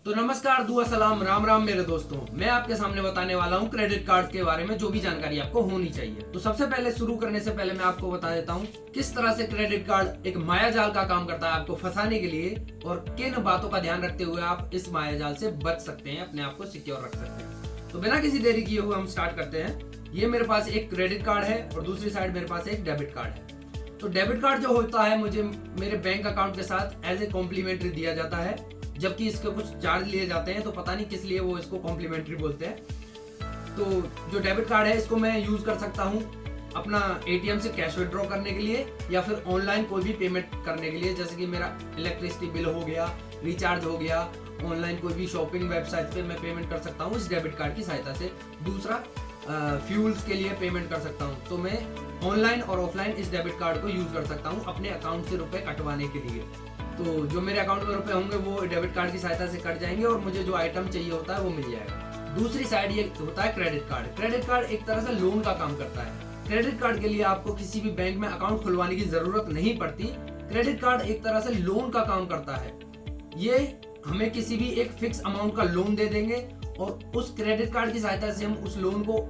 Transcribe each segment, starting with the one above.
तो नमस्कार, दुआ सलाम, राम राम मेरे दोस्तों। मैं आपके सामने बताने वाला हूँ क्रेडिट कार्ड के बारे में जो भी जानकारी आपको होनी चाहिए। तो सबसे पहले शुरू करने से पहले मैं आपको बता देता हूँ किस तरह से क्रेडिट कार्ड एक मायाजाल का काम करता है आपको फंसाने के लिए, और किन बातों का ध्यान रखते हुए आप इस मायाजाल से बच सकते हैं, अपने आप को सिक्योर रख सकते हैं। तो बिना किसी देरी किए हुए हम स्टार्ट करते हैं। ये मेरे पास एक क्रेडिट कार्ड है और दूसरी साइड मेरे पास एक डेबिट कार्ड है। तो डेबिट कार्ड जो होता है मुझे मेरे बैंक अकाउंट के साथ एज ए कॉम्प्लीमेंट्री दिया जाता है, जबकि इसके कुछ चार्ज लिए जाते हैं। तो पता नहीं किस लिए वो इसको कॉम्प्लीमेंट्री बोलते हैं। तो जो डेबिट कार्ड है इसको मैं यूज कर सकता हूँ अपना एटीएम से कैश विड्रॉ करने के लिए, या फिर ऑनलाइन कोई भी पेमेंट करने के लिए, जैसे कि मेरा इलेक्ट्रिसिटी बिल हो गया, रिचार्ज हो गया, ऑनलाइन कोई भी शॉपिंग वेबसाइट पे मैं पेमेंट कर सकता हूँ इस डेबिट कार्ड की सहायता से। दूसरा, फ्यूल्स के लिए पेमेंट कर सकता हूँ। तो मैं ऑनलाइन और ऑफलाइन इस डेबिट कार्ड को यूज कर सकता हूँ अपने अकाउंट से रुपए कटवाने के लिए। तो जो मेरे अकाउंट में रुपए होंगे वो डेबिट कार्ड की सहायता से कट जाएंगे और मुझे जो आइटम चाहिए होता है वो मिल जाएगा। दूसरी साइड ये होता है क्रेडिट कार्ड। क्रेडिट कार्ड एक तरह से लोन का काम करता है। क्रेडिट कार्ड के लिए आपको किसी भी बैंक में अकाउंट खुलवाने की जरूरत नहीं पड़ती। क्रेडिट कार्ड एक तरह से लोन का काम करता है। ये हमें किसी भी एक फिक्स अमाउंट का लोन दे देंगे और उस क्रेडिट कार्ड की सहायता से हम उस लोन को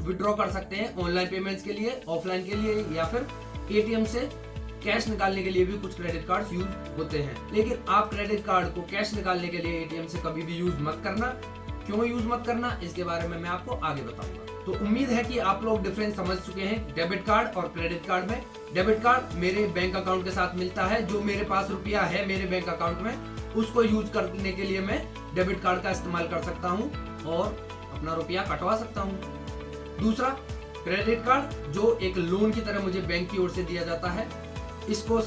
विड्रॉ कर सकते हैं ऑनलाइन पेमेंट्स के लिए, ऑफलाइन के लिए, या फिर एटीएम से कैश निकालने के लिए भी कुछ क्रेडिट कार्ड यूज होते हैं। लेकिन आप क्रेडिट कार्ड को कैश निकालने के लिए एटीएम से कभी भी यूज मत करना। क्यों यूज मत करना, इसके बारे में मैं आपको आगे बताऊंगा। तो उम्मीद है कि आप लोग डिफरेंस समझ चुके हैं डेबिट कार्ड और क्रेडिट कार्ड में। डेबिट कार्ड मेरे बैंक अकाउंट के साथ मिलता है। जो मेरे पास रुपया है मेरे बैंक अकाउंट में, उसको यूज करने के लिए मैं डेबिट कार्ड का इस्तेमाल कर सकता हूँ और अपना रुपया कटवा सकता हूँ। दूसरा, क्रेडिट कार्ड जो एक लोन की तरह मुझे बैंक की ओर से दिया जाता है, इसको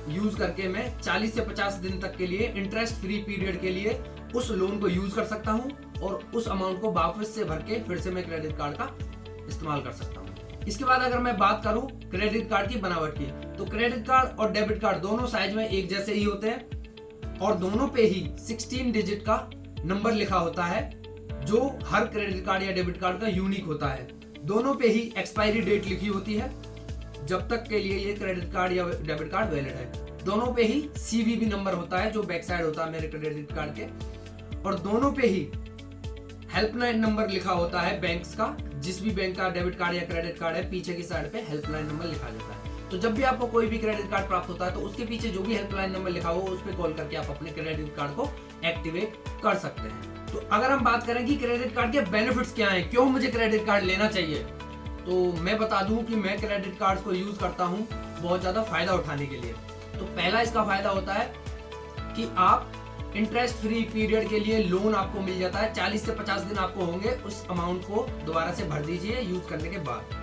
यूज करके मैं 40 से 50 दिन तक के लिए इंटरेस्ट फ्री पीरियड के लिए उस लोन को यूज कर सकता हूं और उस अमाउंट को वापस से भर के फिर से मैं क्रेडिट कार्ड का इस्तेमाल कर सकता हूं। इसके बाद अगर मैं बात करूं क्रेडिट कार्ड की बनावट की, तो क्रेडिट कार्ड और डेबिट कार्ड दोनों साइज में एक जैसे ही होते हैं और दोनों पे ही 16 डिजिट का नंबर लिखा होता है, जो हर क्रेडिट कार्ड या डेबिट कार्ड का यूनिक होता है। दोनों पे ही एक्सपायरी डेट लिखी होती है, जब तक के लिए ये क्रेडिट कार्ड या डेबिट कार्ड वैलिड है। दोनों पे ही सीवीवी नंबर होता है जो बैक साइड होता है मेरे क्रेडिट कार्ड के, और दोनों पे ही हेल्पलाइन नंबर लिखा होता है बैंक्स का। जिस भी बैंक का डेबिट कार्ड या क्रेडिट कार्ड है, पीछे की साइड पे हेल्पलाइन नंबर लिखा जाता है। तो जब भी आपको कोई भी क्रेडिट कार्ड प्राप्त होता है तो उसके पीछे जो भी हेल्पलाइन नंबर लिखा हो उस पर कॉल करके आप अपने क्रेडिट कार्ड को एक्टिवेट कर सकते हैं। तो अगर हम बात करें कि क्रेडिट कार्ड के बेनिफिट्स क्या हैं, क्यों मुझे क्रेडिट कार्ड लेना चाहिए, तो मैं बता दूं कि मैं क्रेडिट कार्ड को यूज करता हूं बहुत ज्यादा फायदा उठाने के लिए। तो पहला इसका फायदा होता है कि आप इंटरेस्ट फ्री पीरियड के लिए लोन आपको मिल जाता है। 40 से 50 दिन आपको होंगे, उस अमाउंट को दोबारा से भर दीजिए यूज करने के बाद।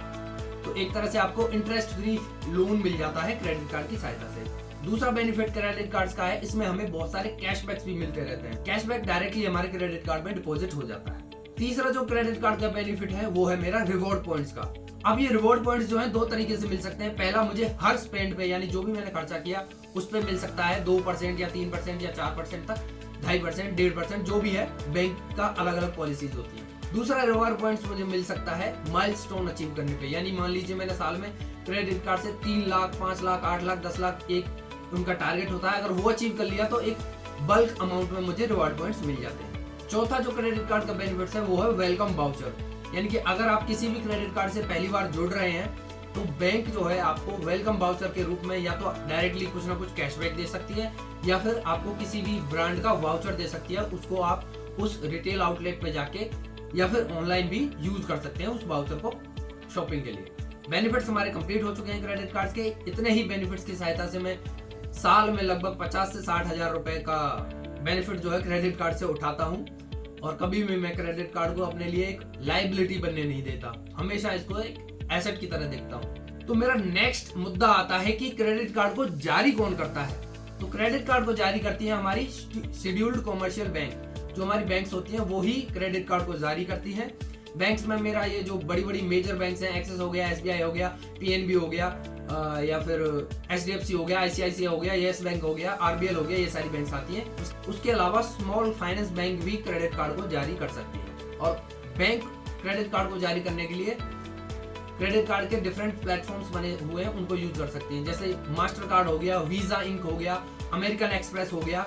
तो एक तरह से आपको इंटरेस्ट फ्री लोन मिल जाता है क्रेडिट कार्ड की सहायता से। दूसरा बेनिफिट क्रेडिट कार्ड का है, इसमें हमें बहुत सारे कैशबैक्स भी मिलते रहते हैं। कैशबैक डायरेक्टली हमारे क्रेडिट कार्ड में डिपॉजिट हो जाता है। तीसरा जो क्रेडिट कार्ड का बेनिफिट है वो है मेरा रिवॉर्ड पॉइंट्स का। अब ये रिवॉर्ड पॉइंट्स जो है दो तरीके से मिल सकते हैं। पहला, मुझे हर स्पेंड पे, यानी जो भी मैंने खर्चा किया उस पे मिल सकता है 2% या 3% या 4% तक, 2.5%, 1.5%, जो भी है। बैंक का अलग अलग पॉलिसीज होती है। दूसरा रिवॉर्ड पॉइंट्स मुझे मिल सकता है माइलस्टोन अचीव करने पे, यानी मान लीजिए मैंने साल में क्रेडिट कार्ड से 3 लाख, 5 लाख, 8 लाख, 10 लाख एक उनका टारगेट होता है। अगर वो अचीव कर लिया तो एक बल्क अमाउंट में मुझे रिवॉर्ड पॉइंट्स मिल जाते हैं। चौथा जो क्रेडिट कार्ड का बेनिफिट है वो है वेलकम वाउचर, यानी कि अगर आप किसी भी क्रेडिट कार्ड से पहली बार जुड़ रहे हैं तो बैंक जो है आपको वेलकम वाउचर के रूप में या तो डायरेक्टली कुछ ना कुछ कैशबैक दे सकती है, या फिर आपको किसी भी ब्रांड का वाउचर दे सकती है। उसको आप उस रिटेल आउटलेट पे जाके या फिर ऑनलाइन भी यूज कर सकते हैं उस वाउचर को शॉपिंग के लिए। बेनिफिट्स हमारे कंप्लीट हो चुके हैं क्रेडिट कार्ड के। इतने ही बेनिफिट्स की सहायता से मैं साल में लगभग 50 से 60 हजार रुपए का बेनिफिट जो है क्रेडिट कार्ड से उठाता हूँ, और कभी भी मैं क्रेडिट कार्ड को अपने लिए एक लायबिलिटी बनने नहीं देता, हमेशा इसको एक एसेट की तरह देखता हूँ। तो मेरा नेक्स्ट मुद्दा आता है कि क्रेडिट कार्ड को जारी कौन करता है। तो क्रेडिट कार्ड को जारी करती है हमारी शेड्यूल्ड कॉमर्शियल बैंक। जो हमारी बैंक्स होती हैं वो ही क्रेडिट कार्ड को जारी करती हैं। बैंक्स में मेरा ये जो बड़ी बड़ी मेजर बैंक्स हैं, एक्सिस हो गया, एसबीआई हो गया, पीएनबी हो गया, या फिर एचडीएफसी हो गया, आईसीआईसीआई हो गया, येस बैंक हो गया, आरबीएल हो गया, ये सारी बैंक्स आती हैं। उसके अलावा स्मॉल फाइनेंस बैंक भी क्रेडिट कार्ड को जारी कर सकती है। और बैंक क्रेडिट कार्ड को जारी करने के लिए क्रेडिट कार्ड के डिफरेंट प्लेटफॉर्म्स बने हुए हैं, उनको यूज कर सकती हैं। जैसे मास्टर कार्ड हो गया, वीजा इंक हो गया, अमेरिकन एक्सप्रेस हो गया,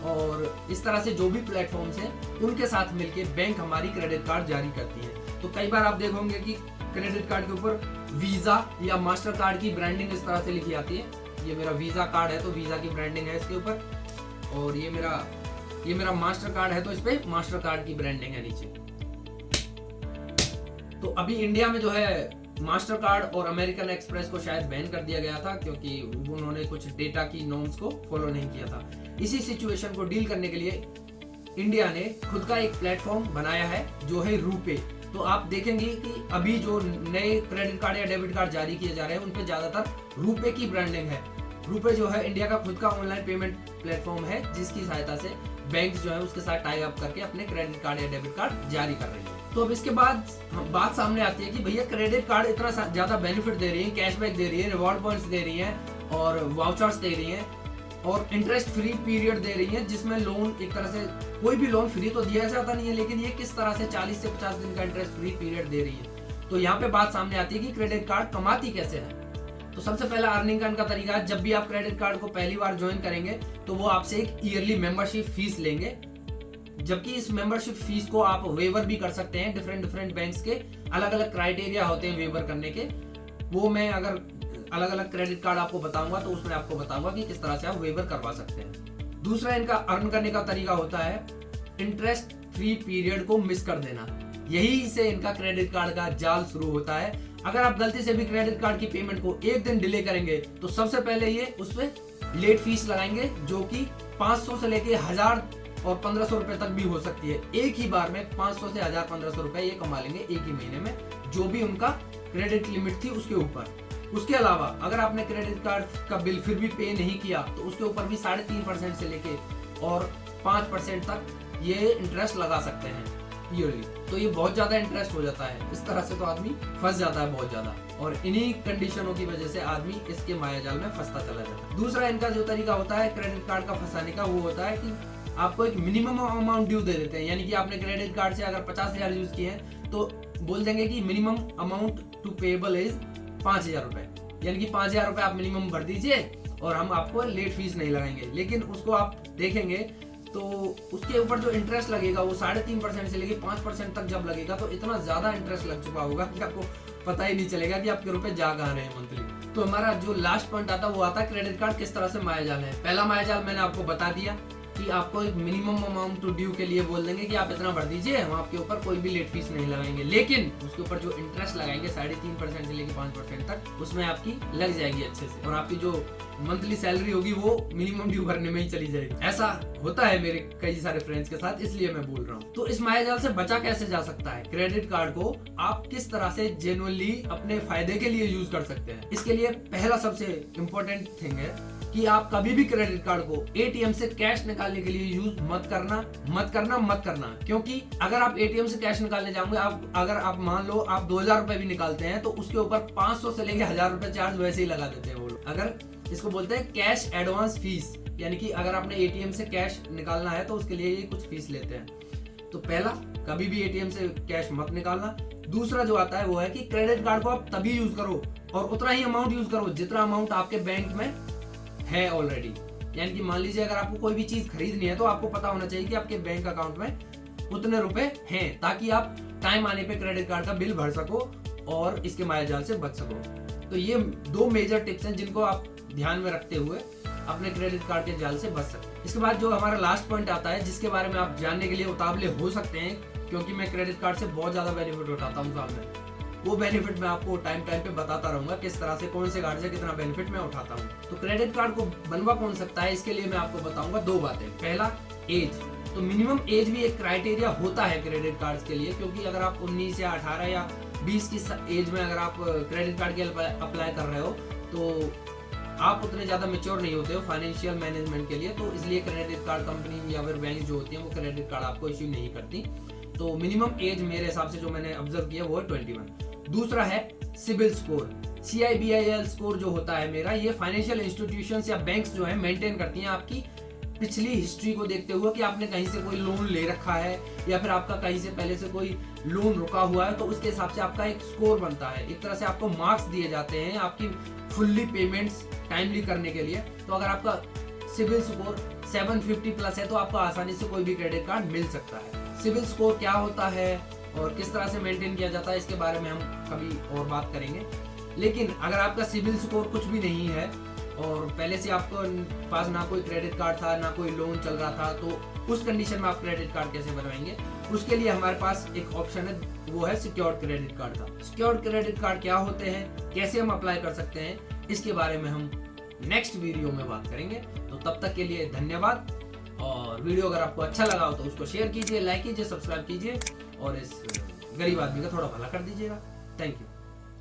और इस तरह से जो भी प्लेटफॉर्म्स हैं उनके साथ मिलके बैंक हमारी क्रेडिट कार्ड जारी करती है। तो कई बार आप देखोगे कि क्रेडिट कार्ड के ऊपर वीजा या मास्टर कार्ड की ब्रांडिंग इस तरह से लिखी आती है। ये मेरा वीजा कार्ड है तो वीजा की ब्रांडिंग है इसके ऊपर, और ये मेरा मास्टर कार्ड है तो इस पे मास्टर कार्ड की ब्रांडिंग है नीचे। तो अभी इंडिया में जो है मास्टर कार्ड और अमेरिकन एक्सप्रेस को शायद बैन कर दिया गया था क्योंकि उन्होंने कुछ डेटा की नॉर्म्स को फॉलो नहीं किया था। इसी सिचुएशन को डील करने के लिए इंडिया ने खुद का एक प्लेटफॉर्म बनाया है जो है रूपे। तो आप देखेंगे कि अभी जो नए क्रेडिट कार्ड या डेबिट कार्ड जारी किए जा रहे हैं उन पे ज्यादातर रूपे की ब्रांडिंग है। रूपे जो है इंडिया का खुद का ऑनलाइन पेमेंट प्लेटफॉर्म है जिसकी सहायता से बैंक जो है उसके साथ टाई अप करके अपने क्रेडिट कार्ड या डेबिट कार्ड जारी कर रही है। तो अब इसके बाद बात सामने आती है कि भैया क्रेडिट कार्ड इतना ज्यादा बेनिफिट दे रही है, कैशबैक दे रही है, रिवॉर्ड पॉइंट्स दे रही है और वाउचर्स दे रही है और इंटरेस्ट फ्री पीरियड दे रही है, जिसमें लोन एक तरह से कोई भी लोन फ्री तो दिया जाता नहीं है, लेकिन ये किस तरह से 40 से 50 दिन का इंटरेस्ट फ्री पीरियड दे रही है। तो यहाँ पे बात सामने आती है कि क्रेडिट कार्ड कमाती कैसे है। तो सबसे पहला अर्निंग का इनका तरीका है, जब भी आप क्रेडिट कार्ड को पहली बार ज्वाइन करेंगे तो वो आपसे एक ईयरली मेंबरशिप फीस लेंगे, जबकि इस मेंबरशिप फीस को आप वेवर भी कर सकते हैं। डिफरेंट बैंक्स के अलग अलग क्राइटेरिया होते हैं वेवर करने के, वो मैं अगर अलग अलग क्रेडिट कार्ड आपको बताऊंगा तो उसमें आपको बताऊंगा कि किस तरह से आप वेवर करवा सकते हैं। दूसरा इनका अर्न करने का तरीका होता है इंटरेस्ट फ्री पीरियड को मिस कर देना। यही से इनका क्रेडिट कार्ड का जाल शुरू होता है। अगर आप गलती से भी क्रेडिट कार्ड की पेमेंट को एक दिन डिले करेंगे तो सबसे पहले ये उस पर लेट फीस लगाएंगे, जो कि 500 से लेके 1000 और 1500 रुपए तक भी हो सकती है। एक ही बार में 500 से 1000-1500 रुपए ये कमा लेंगे एक ही महीने में, जो भी उनका क्रेडिट लिमिट थी उसके ऊपर। उसके अलावा अगर आपने क्रेडिट कार्ड का बिल फिर भी पे नहीं किया तो उसके ऊपर भी 3.5% से लेके और 5% तक ये इंटरेस्ट लगा सकते हैं ईयरली। तो ये बहुत ज्यादा इंटरेस्ट हो जाता है। इस तरह से तो आदमी फंस जाता है बहुत ज्यादा, और इन्हीं कंडीशनों की वजह से आदमी इसके मायाजाल में फंसता चला जाता है। दूसरा इनका जो तरीका होता है क्रेडिट कार्ड का फंसाने का, वो होता है कि आपको एक मिनिमम अमाउंट ड्यू दे देते हैं। यानी कि आपने क्रेडिट कार्ड से अगर 50,000 यूज किए हैं तो बोल देंगे कि minimum amount to payable is 5,000 रुपए, यानी कि 5,000 रुपए आप मिनिमम भर दीजिए और हम आपको लेट फीस नहीं लगाएंगे। लेकिन उसको आप देखेंगे तो उसके ऊपर जो इंटरेस्ट लगेगा वो 3.5% से लेके 5% तक जब लगेगा तो इतना ज्यादा इंटरेस्ट लग चुका होगा कि आपको पता ही नहीं चलेगा कि आपके रुपए जा कहाँ रहे हैं मंथली। तो हमारा जो लास्ट पॉइंट आता है वो आता है क्रेडिट कार्ड किस तरह से मायाजाल है। पहला मायाजाल मैंने आपको बता दिया कि आपको एक मिनिमम अमाउंट टू ड्यू के लिए बोल देंगे कि आप इतना भर दीजिए, हम आपके ऊपर कोई भी लेट फीस नहीं लगाएंगे। लेकिन उसके ऊपर जो इंटरेस्ट लगाएंगे 3.5% से लेके 5% तक, उसमें आपकी लग जाएगी अच्छे से, और आपकी जो मंथली सैलरी होगी वो मिनिमम ड्यू भरने में ही चली जाएगी। ऐसा होता है मेरे कई सारे फ्रेंड्स के साथ, इसलिए मैं बोल रहा हूँ। तो इस मायाजाल से बचा कैसे जा सकता है? क्रेडिट कार्ड को आप किस तरह से जेन्युइनली अपने फायदे के लिए यूज कर सकते हैं? इसके लिए पहला सबसे इम्पोर्टेंट थिंग है कि आप कभी भी क्रेडिट कार्ड को एटीएम से कैश निकालने के लिए यूज मत करना। क्योंकि अगर आप एटीएम से कैश निकालने जाओगे, अगर आप मान लो आप 2,000 रुपए भी निकालते हैं तो उसके ऊपर 500 से लेके 1000 रुपए चार्ज वैसे ही लगा देते हैं वो लोग। अगर इसको बोलते हैं कैश एडवांस फीस, यानी कि अगर आपने एटीएम से कैश निकालना है तो उसके लिए ये कुछ फीस लेते हैं। तो पहला, कभी भी एटीएम से कैश मत निकालना। दूसरा जो आता है वो है कि क्रेडिट कार्ड को आप तभी यूज करो और उतना ही अमाउंट यूज करो जितना अमाउंट आपके बैंक में है ऑलरेडी। यानी कि मान लीजिए अगर आपको कोई भी चीज खरीदनी है तो आपको पता होना चाहिए कि आपके बैंक अकाउंट में उतने रुपए हैं, ताकि आप टाइम आने पे क्रेडिट कार्ड का बिल भर सको और इसके मायाजाल से बच सको। तो ये 2 मेजर टिप्स हैं जिनको आप ध्यान में रखते हुए अपने क्रेडिट कार्ड के जाल से बच सकते हैं। इसके बाद जो हमारा लास्ट पॉइंट आता है, जिसके बारे में आप जानने के लिए उतावले हो सकते हैं, क्योंकि मैं क्रेडिट कार्ड से बहुत ज्यादा बेनिफिट उठाता हूँ साल में, वो बेनिफिट मैं आपको टाइम पे बताता रहूंगा किस तरह से, कौन से कार्ड से कितना बेनिफिट मैं उठाता हूँ। तो क्रेडिट कार्ड को बनवा कौन सकता है, इसके लिए मैं आपको बताऊंगा 2 बातें। पहला, एज। तो मिनिमम एज भी एक क्राइटेरिया होता है क्रेडिट कार्ड के लिए, क्योंकि अगर आप 19 या 18 या 20 की एज में अगर आप क्रेडिट कार्ड के अप्लाई कर रहे हो तो आप उतने ज्यादा मेच्योर नहीं होते हो फाइनेंशियल मैनेजमेंट के लिए, तो इसलिए क्रेडिट कार्ड कंपनी या फिर बैंक जो होती है वो क्रेडिट कार्ड आपको इश्यू नहीं करती। तो मिनिमम एज मेरे हिसाब से जो मैंने ऑब्जर्व किया वो है 21। दूसरा है सिबिल स्कोर। CIBIL स्कोर जो होता है मेरा, ये फाइनेंशियल इंस्टीट्यूशंस या बैंक्स जो है मेंटेन करती हैं आपकी पिछली हिस्ट्री को देखते हुए कि आपने कहीं से कोई लोन ले रखा है या फिर आपका कहीं से पहले से कोई लोन रुका हुआ है, तो उसके हिसाब से आपका एक स्कोर बनता है। एक तरह से आपको मार्क्स दिए जाते हैं आपकी फुल्ली पेमेंट्स टाइमली करने के लिए। तो अगर आपका सिबिल स्कोर 750 प्लस है तो आपको आसानी से कोई भी क्रेडिट कार्ड मिल सकता है। सिविल स्कोर क्या होता है और किस तरह से मेंटेन किया जाता है इसके बारे में हम कभी और बात करेंगे। लेकिन अगर आपका सिविल स्कोर कुछ भी नहीं है और पहले से आपको पास ना कोई क्रेडिट कार्ड था ना कोई लोन चल रहा था, तो उस कंडीशन में आप क्रेडिट कार्ड कैसे बनवाएंगे? उसके लिए हमारे पास एक ऑप्शन है, वो है सिक्योर्ड क्रेडिट कार्ड का। सिक्योर्ड क्रेडिट कार्ड क्या होते हैं, कैसे हम अप्लाई कर सकते हैं, इसके बारे में हम नेक्स्ट वीडियो में बात करेंगे। तो तब तक के लिए धन्यवाद। और वीडियो अगर आपको अच्छा लगा हो तो उसको शेयर कीजिए, लाइक कीजिए, सब्सक्राइब कीजिए और इस गरीब आदमी का थोड़ा भला कर दीजिएगा। Thank you.